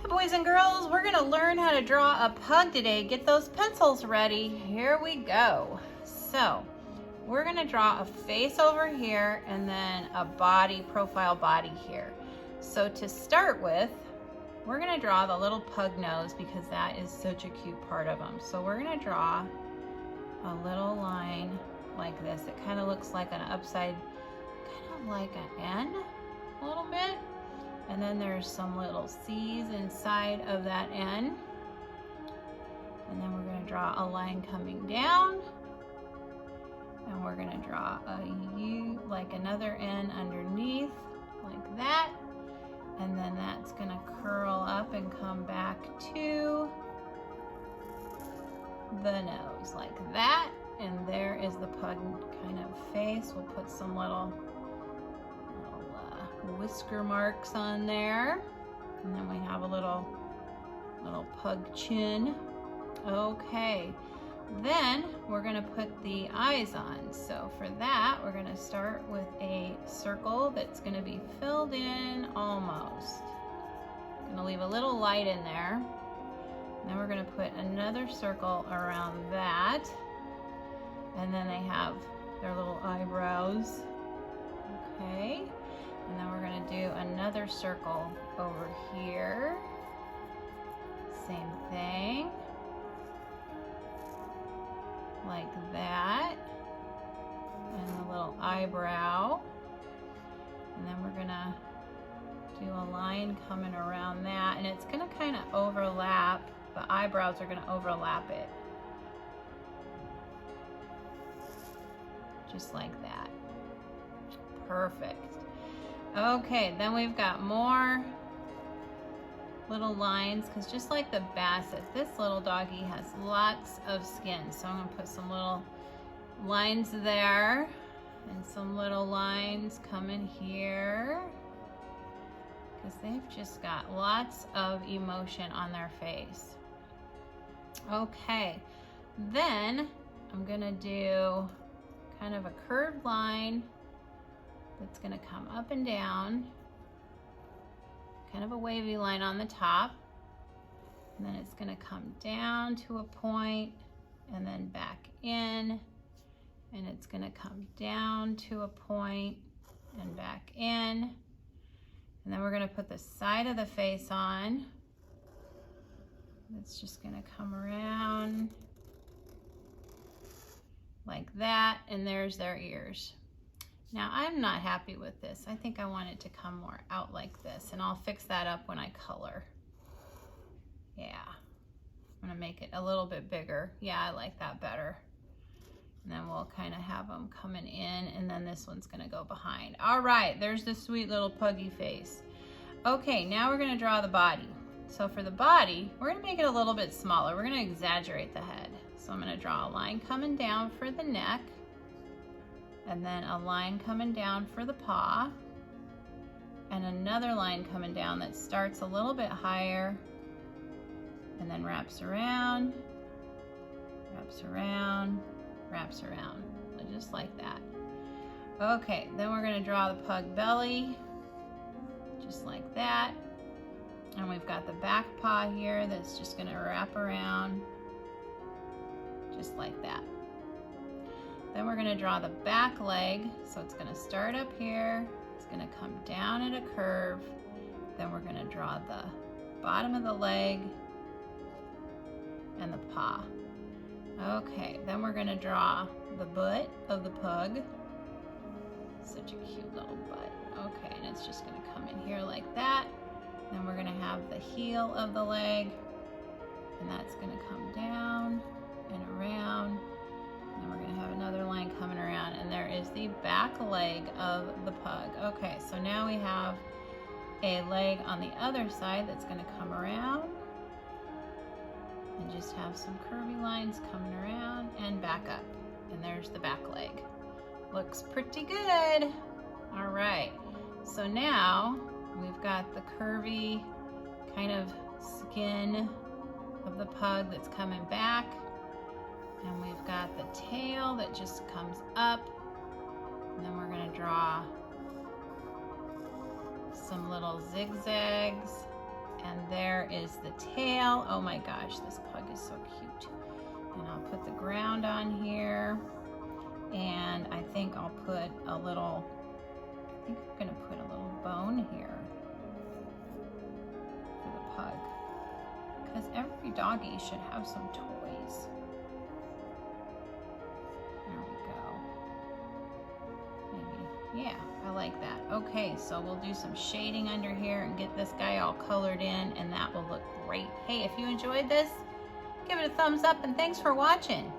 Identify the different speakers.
Speaker 1: Boys and girls, we're gonna learn how to draw a pug today. Get those pencils ready. Here we go. So we're gonna draw a face over here and then a body, profile body here. So to start with, we're gonna draw the little pug nose because that is such a cute part of them. So we're gonna draw a little line like this. It kind of looks like an upside, kind of like an N a little bit. And then there's some little C's inside of that N. And then we're gonna draw a line coming down. And we're gonna draw a U, like another N underneath, like that. And then that's gonna curl up and come back to the nose, like that. And there is the pug kind of face. We'll put some little whisker marks on there, and then we have a little pug chin. Okay, then we're gonna put the eyes on. So for that, we're gonna start with a circle that's gonna be filled in almost. Gonna leave a little light in there. And then we're gonna put another circle around that, and then they have their little eyebrows. Okay. And then we're gonna do another circle over here. Same thing. Like that. And a little eyebrow. And then we're gonna do a line coming around that. And it's gonna kind of overlap. The eyebrows are gonna overlap it. Just like that. Perfect. Okay, then we've got more little lines, because just like the Basset, this little doggy has lots of skin. So I'm gonna put some little lines there and some little lines coming here, because they've just got lots of emotion on their face. Okay, then I'm gonna do kind of a curved line that's gonna come up and down, kind of a wavy line on the top, and then it's gonna come down to a point and then back in, and it's gonna come down to a point and back in, and then we're gonna put the side of the face on. It's just gonna come around like that, and there's their ears. Now I'm not happy with this. I think I want it to come more out like this, and I'll fix that up when I color. Yeah, I'm gonna make it a little bit bigger. Yeah, I like that better. And then we'll kind of have them coming in, and then this one's gonna go behind. All right, there's the sweet little puggy face. Okay, now we're gonna draw the body. So for the body, we're gonna make it a little bit smaller. We're gonna exaggerate the head. So I'm gonna draw a line coming down for the neck, and then a line coming down for the paw, and another line coming down that starts a little bit higher and then wraps around, wraps around, wraps around, just like that. Okay, then we're gonna draw the pug belly, just like that. And we've got the back paw here that's just gonna wrap around, just like that. Then we're gonna draw the back leg. So it's gonna start up here, it's gonna come down at a curve, then we're gonna draw the bottom of the leg and the paw. Okay, then we're gonna draw the butt of the pug. Such a cute little butt. Okay, and it's just gonna come in here like that. Then we're gonna have the heel of the leg, and that's gonna come down and around. And then we're gonna have another line coming around, and there is the back leg of the pug. Okay, so now we have a leg on the other side that's gonna come around and just have some curvy lines coming around and back up. And there's the back leg. Looks pretty good. All right, so now we've got the curvy kind of skin of the pug that's coming back. And we've got the tail that just comes up. And then we're gonna draw some little zigzags And there is the tail. Oh my gosh, this pug is so cute. And I'll put the ground on here. And I think I'll put a little, I think I'm gonna put a little bone here for the pug. Because every doggy should have some toys. There we go. Maybe, yeah, I like that. Okay, so we'll do some shading under here and get this guy all colored in, and that will look great. Hey, if you enjoyed this, give it a thumbs up, and thanks for watching.